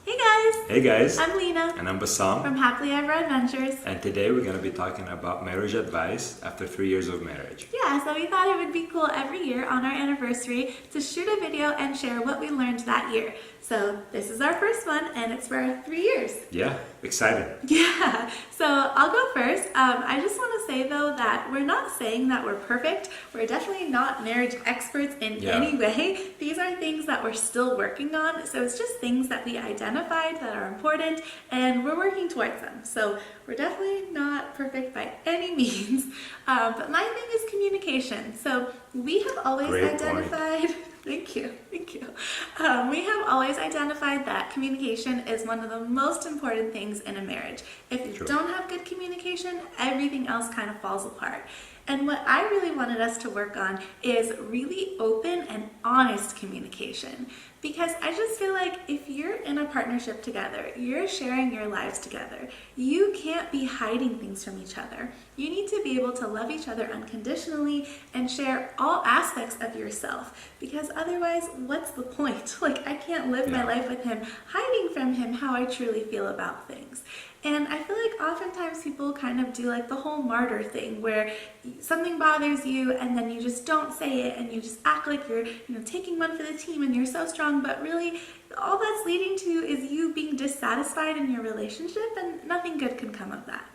Hey guys! Hey guys, I'm Lena and I'm Bassam, from Happily Ever Adventures. and today we're going to be talking about marriage advice after 3 years of marriage. Yeah, so we thought it would be cool every year on our anniversary to shoot a video and share what we learned that year. So this is our first one and it's for 3 years. Yeah, excited. Yeah, so I'll go first. I just want to say though that we're not saying that we're perfect. We're definitely not marriage experts in any way. These are things that we're still working on. So it's just things that we identified that are important and we're working towards them. So we're definitely not perfect by any means. But my thing is communication. So we have always identified... Thank you. We have always identified that communication is one of the most important things in a marriage. If you don't have good communication, everything else kind of falls apart. And what I really wanted us to work on is really open and honest communication. Because I just feel like if you're in a partnership together, you're sharing your lives together, you can't be hiding things from each other. You need to be able to love each other unconditionally and share all aspects of yourself. Because otherwise, what's the point? Like, I can't live my life with him, hiding from him how I truly feel about things. And I feel like oftentimes people kind of do like the whole martyr thing where something bothers you and then you just don't say it and you just act like you're taking one for the team and you're so strong, but really all that's leading to is you being dissatisfied in your relationship and nothing good can come of that.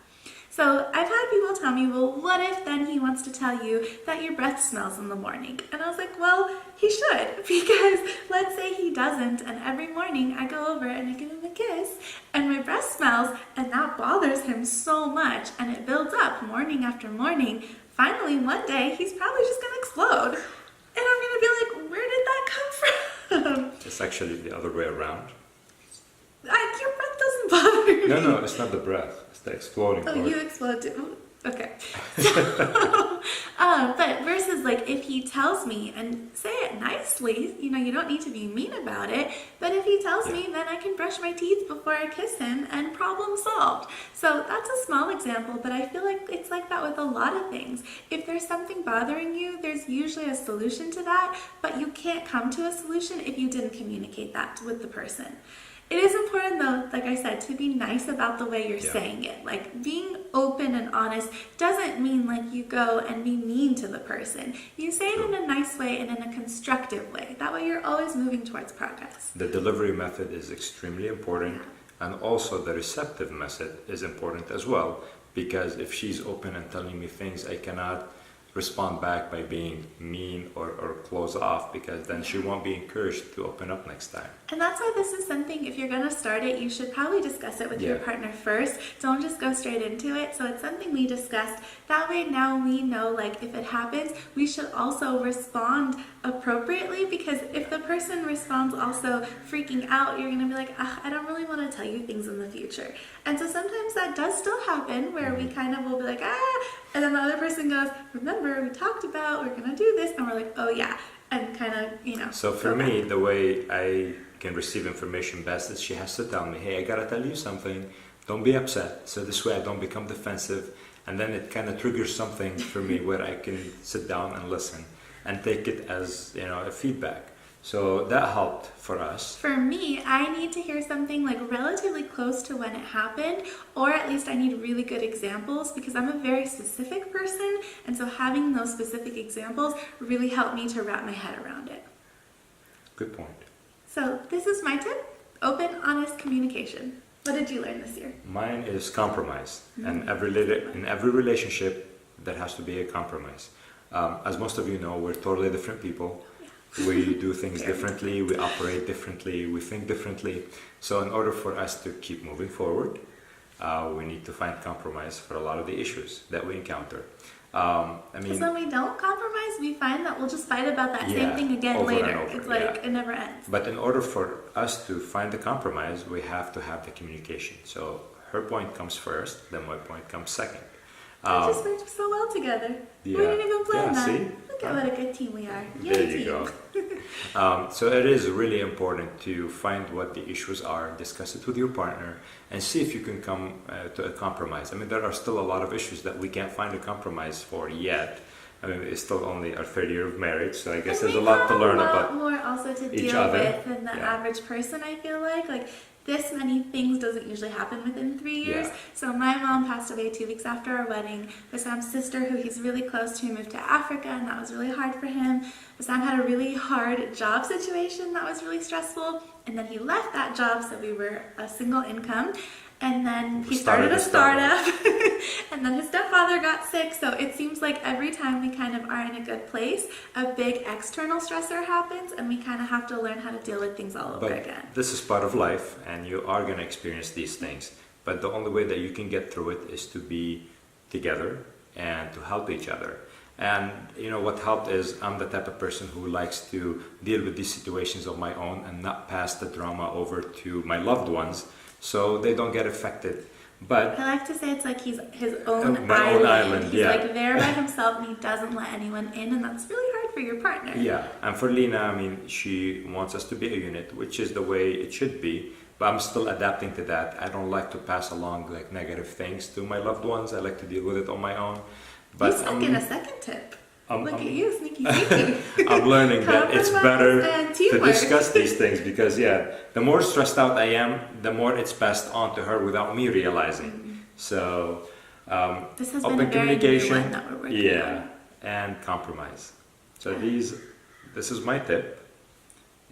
So I've had people tell me, well, what if then he wants to tell you that your breath smells in the morning? And I was like, well, he should, because let's say he doesn't, and every morning I go over and I give him a kiss, and my breath smells, and that bothers him so much, and it builds up morning after morning. Finally, one day, he's probably just going to explode. And I'm going to be like, where did that come from? It's actually the other way around. Your breath doesn't bother me. No, it's not the breath. It's the exploding part. Oh, you explode too. Okay. But versus like if he tells me and say it nicely, you don't need to be mean about it, but if he tells me, then I can brush my teeth before I kiss him and problem solved. So that's a small example, but I feel like it's like that with a lot of things. If there's something bothering you, there's usually a solution to that, but you can't come to a solution if you didn't communicate that with the person. It is important though, like I said, to be nice about the way you're saying it. Like being open and honest doesn't mean like you go and be mean to the person. You say it in a nice way and in a constructive way. That way you're always moving towards progress. The delivery method is extremely important, and also the receptive method is important as well, because if she's open and telling me things, I cannot respond back by being mean or close off, because then she won't be encouraged to open up next time. And that's why this is something, if you're going to start it, you should probably discuss it with your partner first. Don't just go straight into it. So it's something we discussed. That way now we know, like, if it happens, we should also respond appropriately, because if the person responds also freaking out, you're going to be like, I don't really want to tell you things in the future. And so sometimes that does still happen where we kind of will be like, and then the other person goes, remember, we talked about, we're going to do this. And we're like, oh yeah. And kind of, So for me, the way I can receive information best is she has to tell me, hey, I got to tell you something. Don't be upset. So this way I don't become defensive. And then it kind of triggers something for me where I can sit down and listen and take it as, a feedback. So that helped for us. For me, I need to hear something like relatively close to when it happened, or at least I need really good examples, because I'm a very specific person, and so having those specific examples really helped me to wrap my head around it. Good point. So this is my tip: open, honest communication. What did you learn this year? Mine is compromise. And in every relationship, there has to be a compromise. As most of you know, we're totally different people. We do things differently, we operate differently, we think differently. So in order for us to keep moving forward, we need to find compromise for a lot of the issues that we encounter. Because when we don't compromise, we find that we'll just fight about that same thing again later. It's like it never ends. But in order for us to find the compromise, we have to have the communication. So her point comes first, then my point comes second. We just worked so well together. We didn't even plan that. See? Look at what a good team we are. There you go. So it is really important to find what the issues are, discuss it with your partner, and see if you can come to a compromise. I mean, there are still a lot of issues that we can't find a compromise for yet. I mean, it's still only our third year of marriage, so I guess there's a lot to learn about more also to each deal other. with than the average person, I feel like. Like, this many things doesn't usually happen within 3 years. Yeah. So my mom passed away 2 weeks after our wedding. Basam's sister, who he's really close to, moved to Africa, and that was really hard for him. Basam had a really hard job situation that was really stressful, and then he left that job, so we were a single income. And then he started a startup, and then his stepfather got sick. So it seems like every time we kind of are in a good place, a big external stressor happens, and we kind of have to learn how to deal with things all over again. This is part of life, and you are going to experience these things. But the only way that you can get through it is to be together and to help each other. And what helped is I'm the type of person who likes to deal with these situations on my own and not pass the drama over to my loved ones, so they don't get affected. But I like to say it's like he's his own my own island. He's yeah. like there by himself, and he doesn't let anyone in, and that's really hard for your partner. Yeah, and for Lena, she wants us to be a unit, which is the way it should be. But I'm still adapting to that. I don't like to pass along like negative things to my loved ones. I like to deal with it on my own. But you snuck in a second tip. Look at you, sneaky. I'm learning that it's better to teamwork. discuss these things because, the more stressed out I am, the more it's passed on to her without me realizing. Mm-hmm. So, this has open been a very communication, new one that we're working on. and compromise. So this is my tip,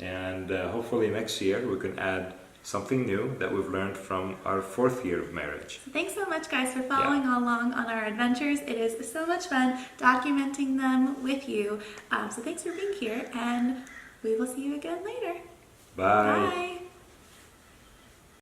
and hopefully next year we can add something new that we've learned from our 4th year of marriage. So thanks so much, guys, for following along on our adventures. It is so much fun documenting them with you. So thanks for being here, and we will see you again later. Bye. Bye.